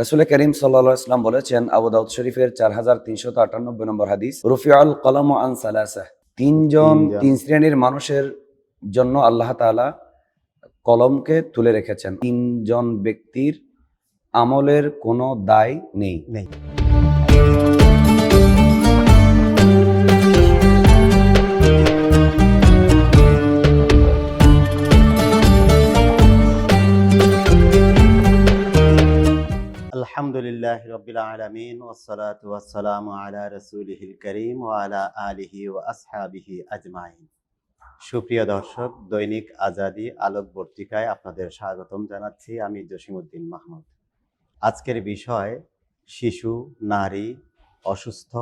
রাসূল করিম সাল্লাল্লাহু আলাইহি ওয়াসাল্লাম বলেছেন, আবু দাউদ শরীফের 4398 নম্বর হাদিস, রুফিআল কলামু আন সালাসা, তিন শ্রেণীর মানুষের জন্য আল্লাহ তাআলা কলমকে তুলে রেখেছেন। তিনজন ব্যক্তির আমলের কোনো দায় নেই। আলহামদুলিল্লাহ রাব্বিল আলামিন ওয়াসসালাতু ওয়াসসালামু আলা রাসূলিহিল কারীম ওয়া আলা আলিহি ওয়া আসহাবিহি আজমাইন। সুপ্রিয় দর্শক, দৈনিক আজাদী আলোক পত্রিকায় আপনাদের স্বাগতম জানাচ্ছি। আমি জসিমউদ্দিন মাহমুদ। আজকের বিষয় শিশু, নারী, অসুস্থ,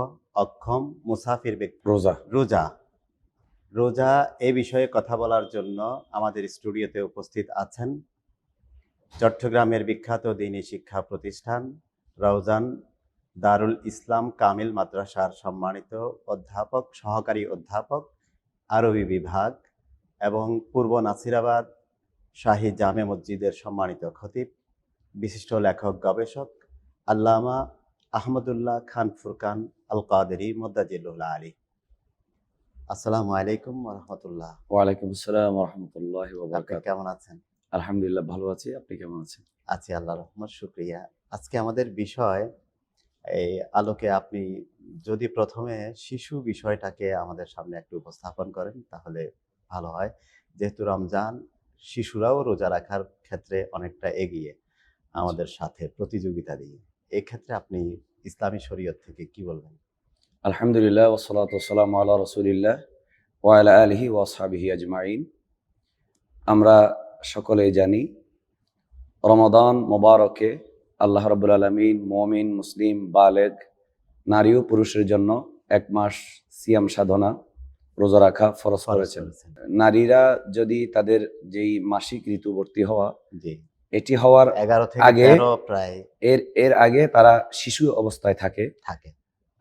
অক্ষম, মুসাফির ব্যক্তি। রোজা এ বিষয়ে কথা বলার জন্য আমাদের স্টুডিওতে উপস্থিত আছেন চট্টগ্রামের বিখ্যাত দ্বীনী শিক্ষা প্রতিষ্ঠান রাউজান দারুল ইসলাম কামিল মাদ্রাসার সম্মানিত অধ্যাপক, সহকারী অধ্যাপক, আরবি বিভাগ এবং পূর্ব নাসিরাবাদ শাহী জামে মসজিদের সম্মানিত খতিব, বিশিষ্ট লেখক, গবেষক আল্লামা আহমদুল্লাহ খান ফুরকান আল কাদেরী মুদ্দাজিল্লাহ আলী। আসসালামু আলাইকুম ওয়া রাহমাতুল্লাহ। ওয়া আলাইকুম আসসালাম ওয়া রাহমাতুল্লাহি ওয়া বারাকাতুহু। কেমন আছেন? আলহামদুলিল্লাহ, ভালো আছি। আপনি কেমন আছেন? আছি, আল্লাহর রহমত, শুকরিয়া। আজকে আমাদের বিষয়, এই আলোকে আপনি যদি প্রথমে শিশু বিষয়টাকে আমাদের সামনে একটু উপস্থাপন করেন তাহলে ভালো হয়। যেহেতু রমজান, শিশুরাও রোজা রাখার ক্ষেত্রে অনেকটা এগিয়ে আমাদের সাথে প্রতিযোগিতা দিয়ে। এই ক্ষেত্রে আপনি ইসলামী শরীয়ত থেকে কি বলবেন? আলহামদুলিল্লাহ ওয়াসসালাতু ওয়াসসালামু আলা রাসূলিল্লাহ ওয়া আলা আলিহি ওয়া আসহাবিহি আজমাইন। আমরা সকলেই জানি, রমাদান মোবারকে আল্লাহ রাব্বুল আলামিন মুমিন, মুসলিম, বালেগ নারী ও পুরুষের জন্য এক মাস সিয়াম সাধনা, রোজা রাখা ফরজ করেছেন। নারীরা যদি তাদের যেই মাসিক ঋতুবর্তী হওয়া, এটি হওয়ার 11 থেকে আগে 13 প্রায় এর আগে তারা শিশু অবস্থায় থাকে।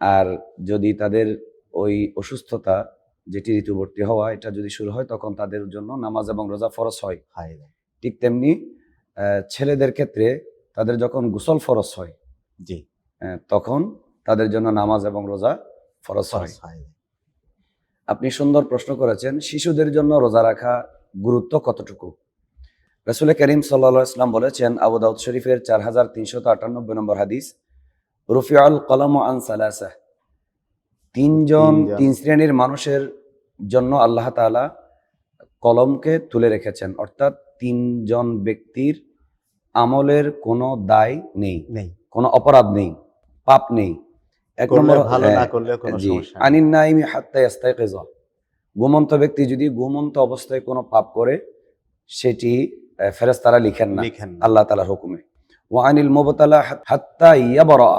আর যদি তাদের ওই অসুস্থতা, যেটি ঋতুবর্তী হওয়া, এটা যদি শুরু হয় তখন তাদের জন্য নামাজ এবং রোজা ফরজ হয়। ঠিক তেমনি ছেলেদের ক্ষেত্রে তাদের যখন গোসল ফরজ হয়, তখন তাদের জন্য নামাজ এবং রোজা ফরজ হয়। আপনি সুন্দর প্রশ্ন করেছেন, শিশুদের জন্য রোজা রাখা গুরুত্ব কতটুকু? রাসূল করিম সাল্লাল্লাহু আলাইহি ওয়াসাল্লাম বলেছেন, আবু দাউদ শরীফের 4398 নম্বর হাদিস, রুফিআল কলামু আন সালাসা, তিন শ্রেণীর মানুষের জন্য আল্লাহ তাআলা কলমকে তুলে রেখেছেন। অর্থাৎ তিনজন ব্যক্তির আমলের কোনো দায় নেই, কোনো অপরাধ নেই, পাপ নেই। এক নম্বর, ভালো না করলে কোনো সমস্যা নেই। আনিন নাইমি হাত্তা ইয়াস্তাইকিযা, ঘুমন্ত ব্যক্তি যদি ঘুমন্ত অবস্থায় কোনো পাপ করে সেটি ফেরেশতারা লিখেন না আল্লাহ তাআলার হুকুমে। ওয়া আনিল মুবতালা হাত্তা ইয়াবরা,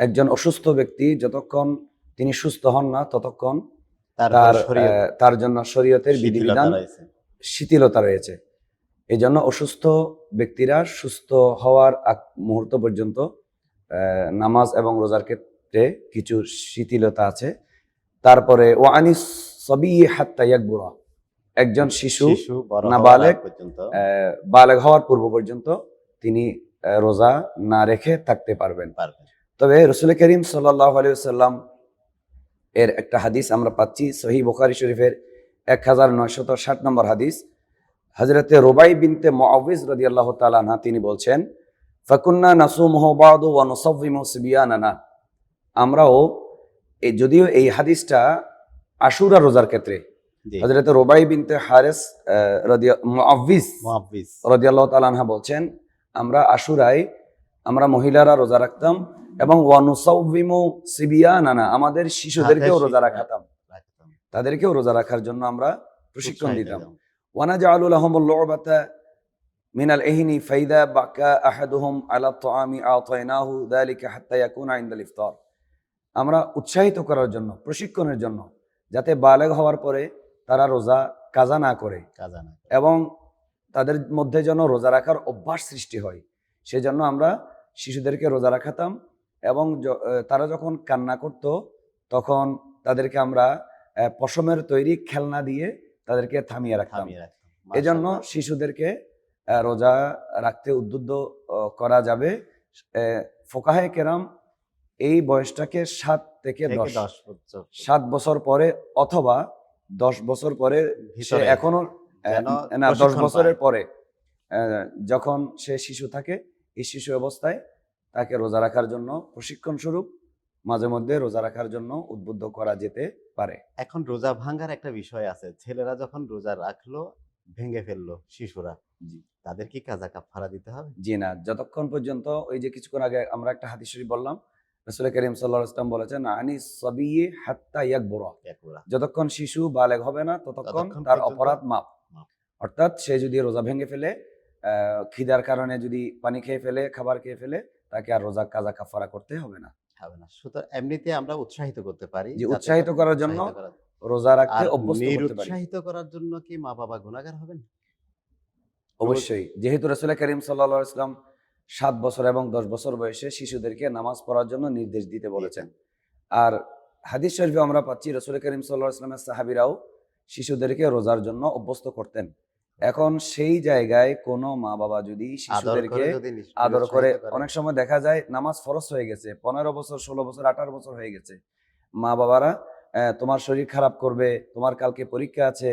একজন অসুস্থ ব্যক্তি যতক্ষণ তিনি সুস্থ হন না ততক্ষণ তার জন্য শরীয়তের বিধিবিধান শিথিলতা রয়েছে। এই জন্য অসুস্থ ব্যক্তিরা সুস্থ হওয়ার মুহূর্ত পর্যন্ত নামাজ এবং রোজার ক্ষেত্রে কিছু শিথিলতা আছে। তারপরে ওয়া আনিস সাবী হাত্তা ইয়াকবুরা, একজন শিশু নাবালেগ বালেগ হওয়ার পূর্ব পর্যন্ত তিনি রোজা না রেখে থাকতে পারবেন। তবে রাসূল করিম সাল্লাল্লাহু আলাইহি ওয়াসাল্লাম এর একটা হাদিস আমরা পাচ্ছি সহিহ বুখারী শরীফের 1960 নম্বর হাদিস। হযরতে রুবাই বিনতে মুআউযিজ রাদিয়াল্লাহু তাআলা আনহা তিনি বলছেন, ফাকুন্না নাসুমুহু বাদু ওয়া নুসাফিমু সিবিয়ানানা, আমরাও যদিও এই হাদিসটা আশুরা রোজার ক্ষেত্রে, হযরতে রুবাই বিনতে হারিস মুআউযিজ রাদিয়াল্লাহু তাআলা আনহা বলছেন, আমরা আশুরায় আমরা মহিলারা রোজা রাখতাম এবং ওয়া নুসাফিমু সিবিয়ানানা, আমাদের শিশুদেরকেও রোজা রাখতাম, তাদেরকেও রোজা রাখার জন্য আমরা প্রশিক্ষণ দিতাম। ওয়া নাজআলু লাহুমুল লু'বাতা মিনাল ইহনি ফাইদা বাকা আহাদুহুম আলা তাআমি আতাইনাহু যালিকা হাত্তা ইয়াকুনা ইনদাল ইফতার, আমরা উৎসাহিত করার জন্য, প্রশিক্ষণের জন্য, যাতে বালেগ হওয়ার পরে তারা রোজা কাজা না করে এবং তাদের মধ্যে যেন রোজা রাখার অভ্যাস সৃষ্টি হয়, সেজন্য আমরা শিশুদেরকে রোজা রাখাতাম। এবং তারা যখন কান্না করত তখন তাদেরকে আমরা পশমের তৈরি খেলনা দিয়ে তাদেরকে থামিয়ে রাখতাম। এজন্য শিশুদেরকে রোজা রাখতে উদ্বুদ্ধ করা যাবে ফোকাহে কেরাম এই বয়সটাকে 7 থেকে 10 10 বছর 7 বছর পরে অথবা 10 বছর পরে সে ভিতরে এখনো যেন না 10 প্রশিক্ষণ বছরের পায়। পরে যখন সে শিশু থাকে, এই শিশু অবস্থায় তাকে রোজা রাখার জন্য প্রশিক্ষণ স্বরূপ মাঝে মধ্যে রোজা রাখার জন্য উদ্বুদ্ধ করা যেতে পারে। এখন রোজা ভাঙার একটা বিষয় আছে, ছেলেরা যখন রোজা রাখলো ভেঙে ফেললো শিশুরা, জি তাদের কি কাজা কাফারা দিতে হবে? জি না, যতক্ষণ পর্যন্ত ওই যে কিছুক্ষণ আগে আমরা একটা হাদিস শরীফ বললাম, রাসূল করিম সাল্লাল্লাহু আলাইহি ওয়াসাল্লাম বলেছেন আনি সাবিয়্যি হাত্তা ইয়াকবুরা, একরা যতক্ষণ শিশু বালেগ হবে না ততক্ষণ ততক্ষণ তার পর্যন্ত অপরাধ মাপ। মাপ। অর্থাৎ সে যদি রোজা ভেঙে ফেলে, খিদার কারণে যদি পানি খেয়ে ফেলে, খাবার খেয়ে ফেলে, তাকে আর রোজা কাজা কাফারা করতে হবে না। হবে না। সুতরাং এমনিতে আমরা উৎসাহিত করতে পারি যে যাতে উৎসাহিত করার জন্য উৎসাহিত করা। রোজা রাখতে আর অভ্যস্ত করতে পারি। নিরুৎসাহিত করার জন্য কি মা-বাবা গুনাহগার হবেন? অবশ্যই, যেহেতু রাসূল করিম সাল্লাল্লাহু আলাইহি ওয়াসাল্লাম 7 বছর এবং 10 বছর বয়সে শিশুদেরকে নামাজ পড়ার জন্য নির্দেশ দিতে বলেছেন। আর হাদিস শরীফে আমরা পাচ্ছি রাসূল করিম সাল্লাল্লাহু আলাইহি ওয়াসাল্লামের সাহাবীরাও শিশুদেরকে রোজার জন্য অভ্যস্ত করতেন। এখন সেই জায়গায় কোনো মা বাবা যদি আদর শিশুদেরকে করে যদি আদর করে, নিরুৎসাহিত করে, অনেক সময় দেখা যায় নামাজ ফরজ হয়ে গেছে, 15 বছর, 16 বছর, 18 বছর হয়ে গেছে, মা বাবারা তোমার শরীর খারাপ করবে, তোমার কালকে পরীক্ষা আছে,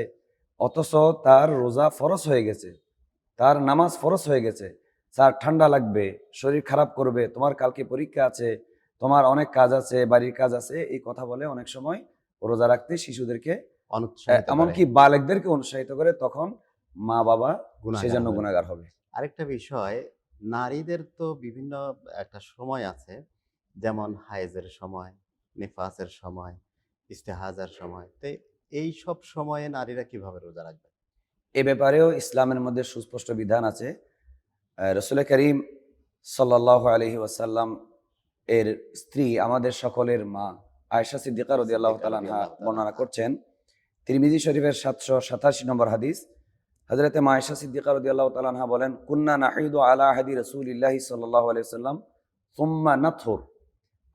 অথচ তার রোজা ফরজ হয়ে গেছে, তার নামাজ ফরজ হয়ে গেছে, তার ঠান্ডা লাগবে, শরীর খারাপ করবে, তোমার কালকে পরীক্ষা আছে, তোমার অনেক কাজ আছে, বাড়ির কাজ আছে, এই কথা বলে অনেক সময় রোজা রাখতে শিশুদেরকে অনুৎসাহিত করে, এমনকি বালেগদেরকে উৎসাহিত করে, তখন মা বাবা গুনাহগার সেজন্য হবেন। গুনাহগার হবে। আরেকটা বিষয়, নারীদের তো বিভিন্ন একটা সময় আছে, যেমন হায়েজের সময়, নিফাসের সময়, ইস্তেহাজার সময়। তো এই সব সময়ে নারীরা কিভাবে রোজা রাখবে? এ ব্যাপারেও ইসলামের মধ্যে সুস্পষ্ট বিধান আছে। রাসূল করিম সাল্লাল্লাহু আলাইহি ওয়াসাল্লাম এর স্ত্রী, আমাদের সকলের মা আয়েশা সিদ্দিকা রাদিয়াল্লাহু তাআলা আনহা বর্ণনা করছেন, তিরমিজি শরীফের 787 নম্বর হাদিস, হযরতে মা আয়েশা সিদ্দিকা রাদিয়াল্লাহু তাআলা আনহা বলেন, কুন্না নাহিদু আলা আহাদি রাসূলিল্লাহি সাল্লাল্লাহু আলাইহি ওয়াসাল্লাম সুম্মা নাথুর,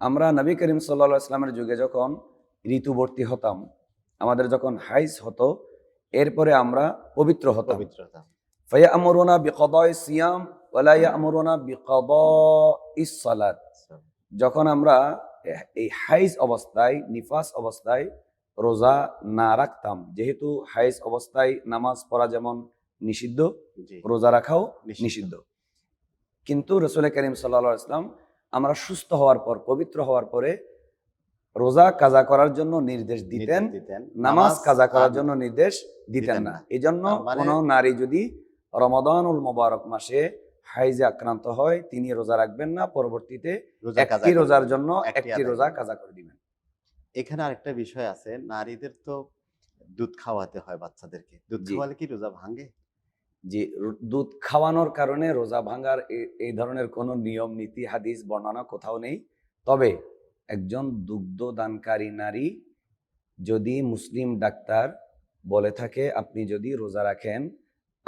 আমরা নবী করিম সাল্লাল্লাহু আলাইহি ওয়াসাল্লামের যুগে যখন ঋতুবর্তী হতাম, আমাদের যখন হাইজ হতো, এরপরে আমরা পবিত্র হতাম। পবিত্রতা। ফায়ামুরুনা বিকদাইস সিয়াম ওয়া লা ইয়ামুরুনা বিকদাইস সালাত, যখন আমরা এই হাইজ অবস্থায়, নিফাস অবস্থায় রোজা না রাখতাম, যেহেতু হাইজ অবস্থায় নামাজ পড়া যেমন নিষিদ্ধ, জি, রোজা রাখাও নিষিদ্ধ, কিন্তু রাসূল করিম সাল্লাল্লাহু আলাইহি ওয়াসাল্লাম আমরা সুস্থ হওয়ার পর, পবিত্র হওয়ার পরে রোজা কাজা করার জন্য নির্দেশ দিতেন, নামাজ কাজা করার জন্য নির্দেশ দিতেন না। এই জন্য কোনো নারী যদি রমাদানুল মোবারক মাসে হাইজে আক্রান্ত হয়, তিনি রোজা রাখবেন না, পরবর্তীতে একটি রোজার জন্য একটি রোজা কাজা করে দিবেন। এখানে আরেকটা বিষয় আছে, নারীদের তো দুধ খাওয়াতে হয় বাচ্চাদেরকে। দুধ জি। খাওয়ালে কি রোজা ভাঙে? যে দুধ খাওয়ানোর কারণে রোজা ভাঙার এই ধরনের কোনো নিয়ম নীতি হাদিস বর্ণনা কোথাও নেই। তবে একজন দুগ্ধ দানকারী নারী যদি মুসলিম ডাক্তার বলে থাকে আপনি যদি রোজা রাখেন,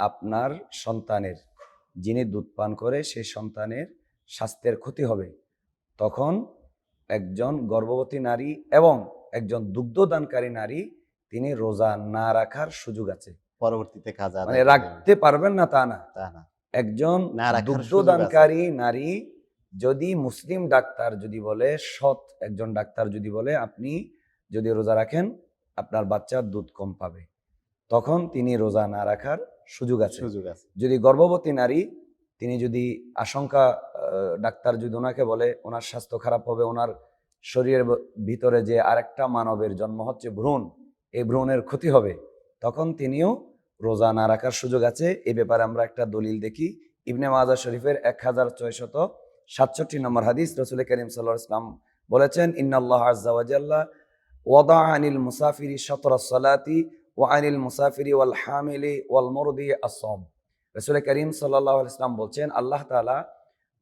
আপনার সন্তানের, যিনি দুধ পান করে সেই সন্তানের স্বাস্থ্যের ক্ষতি হবে, তখন একজন গর্ভবতী নারী এবং একজন দুগ্ধদানকারী নারী তিনি রোজা না রাখার সুযোগ আছে। পরবর্তীতে কাজা মানে রাখতে পারবেন না তা না, তা না। একজন না রাখার দুগ্ধদানকারী নারী যদি মুসলিম ডাক্তার যদি বলে, সৎ একজন ডাক্তার যদি বলে আপনি যদি রোজা রাখেন আপনার বাচ্চা দুধ কম পাবে, তখন তিনি রোজা না রাখার সুযোগ আছে। যদি গর্ভবতী নারী, তিনি যদি আশঙ্কা, ডাক্তার যদি ওনাকে বলে ওনার স্বাস্থ্য খারাপ হবে, ওনার শরীরের ভিতরে যে আরেকটা মানবের জন্ম হচ্ছে ভ্রূণ, এই ভ্রূণের ক্ষতি হবে, তখন তিনিও রোজা না রাখার সুযোগ আছে। এ ব্যাপারে আমরা একটা দলিল দেখি, ইবনে মাজাহ শরীফের 1667 নম্বর হাদিস, রাসূল করিম সাল্লাল্লাহু আলাইহি ওয়াসাল্লাম বলেছেন, ইন্নাল্লাহ আযজা ওয়া জাল্লা ওয়াদা আনিল মুসাফিরি শাতরাস সালাতি ওয়া আনিল মুসাফিরি ওয়াল হামিলি ওয়াল মুরদি আস-সাওম। রাসূল করিম সাল্লাল্লাহু আলাইহি ওয়াসাল্লাম বলছেন, আল্লাহ তাআলা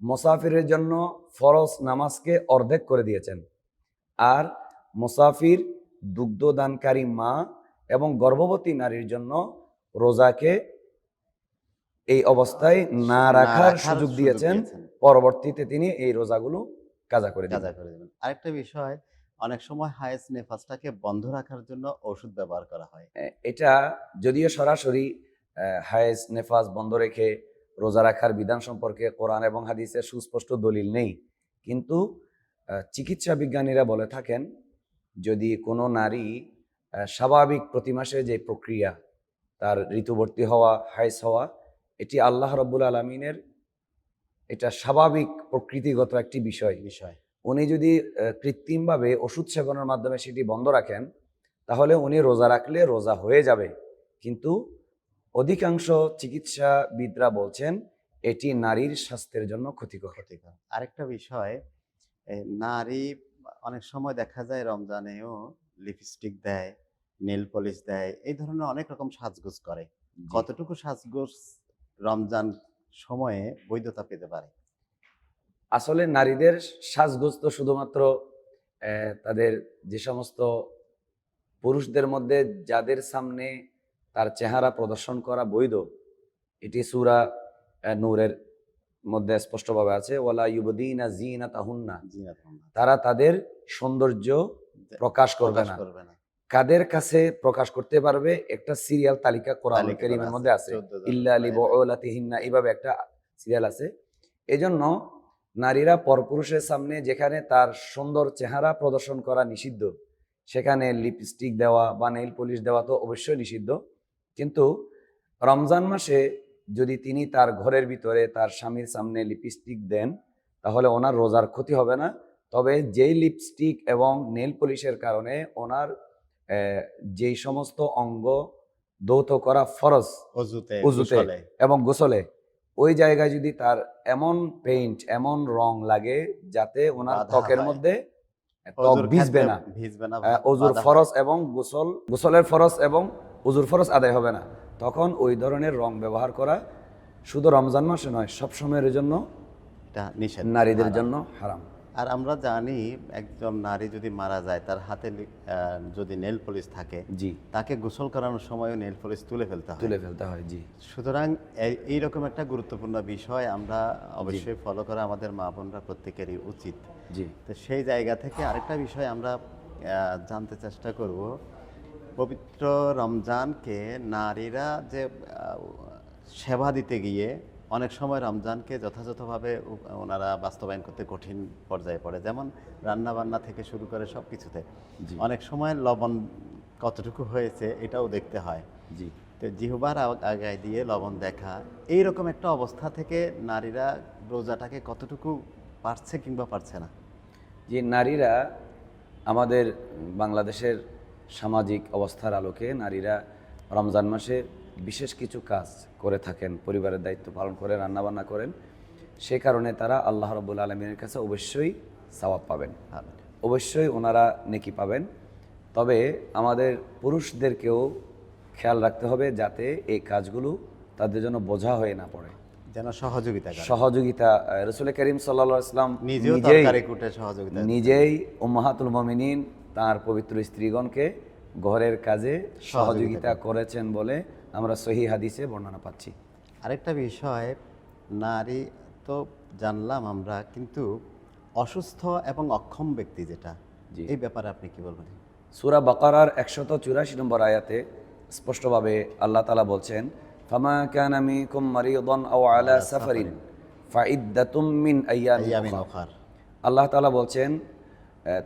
মুসাফিরের জন্য ফরজ নামাজকে অর্ধেক করে দিয়েছেন, আর মুসাফির, দুগ্ধদানকারী মা এবং গর্ভবতী নারীর জন্য রোজাকে এই অবস্থায় না রাখার সুযোগ দিয়েছেন, পরবর্তীতে তিনি এই রোজাগুলো কাজা করে দিবেন। আরেকটা বিষয়, অনেক সময় হায়েজ নেফাসটাকে বন্ধ রাখার জন্য ওষুধ ব্যবহার করা হয়। এটা যদিও সরাসরি হায়েজ নেফাস বন্ধ রেখে রোজা রাখার বিধান সম্পর্কে কোরআন এবং হাদিসের সুস্পষ্ট দলিল নেই, কিন্তু চিকিৎসা বিজ্ঞানীরা বলে থাকেন যদি কোনো নারী স্বাভাবিক প্রতি মাসে যে প্রক্রিয়া, তার ঋতুবর্তী হওয়া, হাইজ হওয়া, এটি আল্লাহ রাব্বুল আলামিনের এটা স্বাভাবিক প্রকৃতিগত একটি বিষয়। উনি যদি কৃত্রিমভাবে ওষুধ সেবনের মাধ্যমে সেটি বন্ধ রাখেন, তাহলে উনি রোজা রাখলে রোজা হয়ে যাবে, কিন্তু অধিকাংশ চিকিৎসাবিদরা বলছেন এটি নারীর স্বাস্থ্যের জন্য ক্ষতিকর। আরেকটা বিষয়, নারী অনেক সময় দেখা যায় রমজানেও লিপস্টিক দেয়, নেল পলিশ দেয়, এই ধরনের অনেক রকম সাজগোজ করে। কতটুকু সাজগোজ রমজান সময়ে বৈধতা পেতে পারে? আসলে নারীদের সাজগোজ তো শুধুমাত্র তাদের যে সমস্ত পুরুষদের মধ্যে যাদের সামনে তার চেহারা প্রদর্শন করা বৈধ, এটি সূরা নূরের মধ্যে স্পষ্টভাবে আছে, ওয়ালা ইউবদিনা জিনাতাহুন্না, তারা তাদের সৌন্দর্য প্রকাশ করবে না। কাদের কাছে প্রকাশ করতে পারবে একটা সিরিয়াল তালিকা কোরআন কারীমের মধ্যে আছে, ইল্লা লিবুলাতিহিন্না, এইভাবে একটা সিরিয়াল আছে। এজন্য নারীরা পরপুরুষের সামনে যেখানে তার সুন্দর চেহারা প্রদর্শন করা নিষিদ্ধ, সেখানে লিপস্টিক দেওয়া বা নেইল পলিশ দেওয়া তো অবশ্যই নিষিদ্ধ, কিন্তু রমজান মাসে যদি তিনি তার ঘরের ভিতরে তার স্বামীর সামনে লিপস্টিক দেন, তাহলে ওনার রোজার ক্ষতি হবে না। তবে যেই লিপস্টিক এবং নেল পলিশের কারণে ওনার যেই সমস্ত অঙ্গ ধৌত করা ফরজ উযুতে এবং গোসলে, ওই জায়গায় যদি তার এমন পেইন্ট, এমন রং লাগে যাতে ওনার ত্বকের মধ্যে ত্বক ভিজবে না, ওযুর ফরজ এবং গোসলের ফরজ এবং ওযুর ফরজ আদায় হবে না, তখন ওই ধরনের রং ব্যবহার করা শুধু রমজান মাসে নয়, সব সময়ের জন্য নিষেধ, নারীদের জন্য হারাম। আর আমরা জানি একজন নারী যদি মারা যায়, তার হাতে যদি নেল পলিশ থাকে, জি, তাকে গোসল করানোর সময়ও নেল পলিশ তুলে ফেলতে হয়। জি, সুতরাং এইরকম একটা গুরুত্বপূর্ণ বিষয় আমরা অবশ্যই ফলো করা আমাদের মা বোনরা প্রত্যেকেরই উচিত। জি, তো সেই জায়গা থেকে আরেকটা বিষয় আমরা জানতে চেষ্টা করব, পবিত্র রমজানকে নারীরা যে সেবা দিতে গিয়ে অনেক সময় রমজানকে যথাযথভাবে ওনারা বাস্তবায়ন করতে কঠিন পর্যায়ে পড়ে, যেমন রান্না বান্না থেকে শুরু করে সব কিছুতে অনেক সময় লবণ কতটুকু হয়েছে এটাও দেখতে হয়। জি, তো জিহ্বার আগায় দিয়ে লবণ দেখা, এইরকম একটা অবস্থা থেকে নারীরা রোজাটাকে কতটুকু পারছে কিংবা পারছে না? যে নারীরা আমাদের বাংলাদেশের সামাজিক অবস্থার আলোকে নারীরা রমজান মাসে বিশেষ কিছু কাজ করে থাকেন, পরিবারের দায়িত্ব পালন করে, রান্নাবান্না করেন, সে কারণে তারা আল্লাহ রাব্বুল আলামিনের কাছে অবশ্যই সওয়াব পাবেন, অবশ্যই ওনারা নেকি পাবেন। তবে আমাদের পুরুষদেরকেও খেয়াল রাখতে হবে যাতে এই কাজগুলো তাদের জন্য বোঝা হয়ে না পড়ে, যেন সহযোগিতা। রাসূল করিম সাল্লাল্লাহু আলাইহি ওয়াসাল্লাম নিজেই উম্মাহাতুল মুমিনিন তার পবিত্র স্ত্রীগণকে ঘরের কাজে সহযোগিতা করেছেন বলে আমরা সহিহ হাদিসে বর্ণনা পাচ্ছি। আরেকটা বিষয়, নারী তো জানলাম আমরা, কিন্তু অসুস্থ এবং অক্ষম ব্যক্তি যেটা, এই ব্যাপারে আপনি কি বলবেন? সূরা বাকারার 184 নম্বর আয়াতে স্পষ্টভাবে আল্লাহ তাআলা বলছেন, ফামা কানা মিনকুম মারিদান আও আলা সাফারিন ফাইদ্দাতুম মিন আইয়ামিন উখর। আল্লাহ তাআলা বলছেন,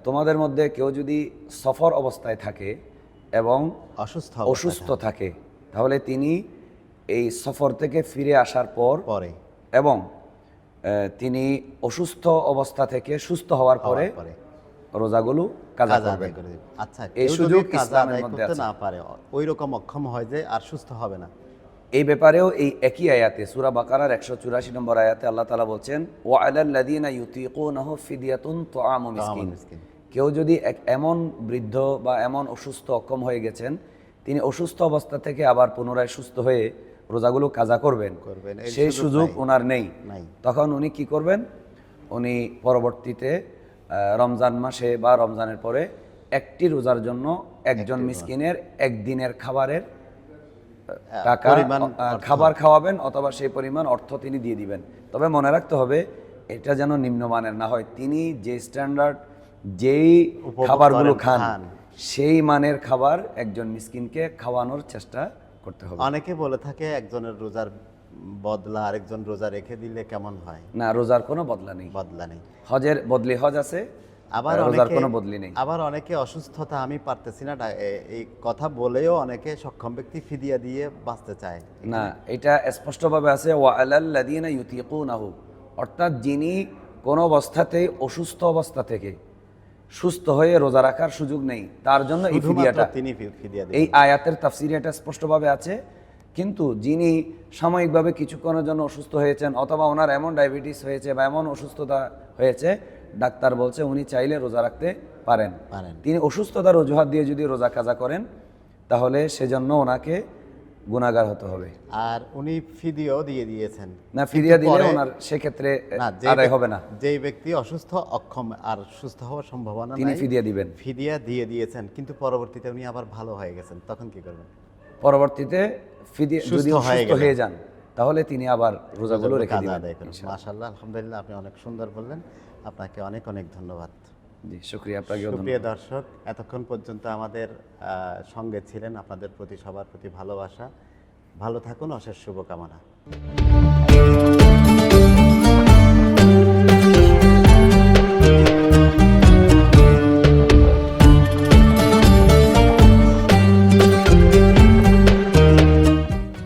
তোমাদের মধ্যে কেউ যদি সফর অবস্থায় থাকে এবং অসুস্থ থাকে, তাহলে তিনি এই সফর থেকে ফিরে আসার পরে এবং তিনি অসুস্থ অবস্থা থেকে সুস্থ হওয়ার পরে রোজাগুলো কাজা করবেন। আচ্ছা, এই সুযোগ ইসলামের মধ্যে আছে। না পারে, ওই রকম অক্ষম হয় যে আর সুস্থ হবে না, এই ব্যাপারেও এই একই আয়াতে সূরা বাকারার 184 নম্বর আয়াতে আল্লাহ তাআলা বলছেন, ওয়া আলাল লাযিনা ইউতিকুনাহু ফিদিয়াতুন তুআমু মিসকিন। কেউ যদি এমন বৃদ্ধ বা এমন অসুস্থ অক্ষম হয়ে গেছেন, তিনি অসুস্থ অবস্থা থেকে আবার পুনরায় সুস্থ হয়ে রোজাগুলো কাজা করবেন, সেই সুযোগ ওনার নেই। তখন উনি কি করবেন? উনি পরবর্তীতে রমজান মাসে বা রমজানের পরে একটি রোজার জন্য একজন মিসকিনের একদিনের খাবারের টাকা খাবার খাওয়াবেন, অথবা সেই পরিমাণ অর্থ তিনি দিয়ে দিবেন। তবে মনে রাখতে হবে এটা যেন নিম্নমানের না হয়, তিনি যে স্ট্যান্ডার্ড যেই খাবারগুলো খান সেই মানের খাবার একজন মিসকিনকে খাওয়ানোর চেষ্টা করতে হবে। অনেকে বলে থাকে একজনের রোজার বদলা আরেকজন রোজা রেখে দিলে কেমন হয়? না, রোজার কোনো বদলা নেই। বদলা নেই। হজের বদলি হজ আছে, আবার রোজার অনেকে কোনো বদলি নেই। আবার অনেকে অসুস্থতা আমি পারতেছি না এই কথা বলেও অনেকে সক্ষম ব্যক্তি ফিদিয়া দিয়ে বাঁচতে চায়। না, এটা স্পষ্টভাবে আছে ওয়া আলাল্লাযীনা ইউতিকুনাহু, অর্থাৎ যিনি কোনো অবস্থাতেই অসুস্থ অবস্থা থেকে সুস্থ হয়ে রোজা রাখার সুযোগ নেই, তার জন্য এই শুধুমাত্র ফিদিয়াটা। তিনি ফিদিয়া এই দিবেন। আয়াতের তাফসিরে এটা স্পষ্টভাবে আছে। কিন্তু যিনি সাময়িকভাবে কিছুক্ষণের জন্য অসুস্থ হয়েছেন, অথবা ওনার এমন ডায়াবেটিস হয়েছে বা এমন অসুস্থতা হয়েছে, ডাক্তার বলছে উনি চাইলে রোজা রাখতে পারেন। তিনি অসুস্থতার অজুহাত দিয়ে যদি রোজা কাজা করেন, তাহলে সেজন্য ওনাকে গুনাহগার হতে হবে। আর উনি ফিদিয়াও দিয়ে দিয়েছেন। না, ফিরিয়া কিন্তু দিলে পরে- ওনার সেক্ষেত্রে না, আদায় হবে না, যেই ব্যক্তি অসুস্থ অক্ষম আর সুস্থ হওয়ার সম্ভাবনা তিনি নাই, ফিদিয়া দিবেন। ফিদিয়া দিয়ে দিয়েছেন, কিন্তু পরবর্তীতে উনি আবার ভালো হয়ে গেছেন, তখন কি করবেন? পরবর্তীতে ফিদিয়া সুস্থ যদি হয়ে সুস্থ গেলেন। হয়ে যান, তাহলে তিনি আবার রোজাগুলো রেখে কাজা দিবেন। আদায় করবেন। মাশাআল্লাহ, আলহামদুলিল্লাহ, আপনি অনেক সুন্দর বললেন। আপনাকে অনেক অনেক ধন্যবাদ। জি, শুকরিয়া, আপনাকেও সুপ্রিয় ধন্যবাদ। দর্শক, এতক্ষণ পর্যন্ত আমাদের সঙ্গে ছিলেন। আপনাদের প্রতি সবার প্রতি ভালোবাসা। ভালো থাকুন, অশেষ শুভকামনা।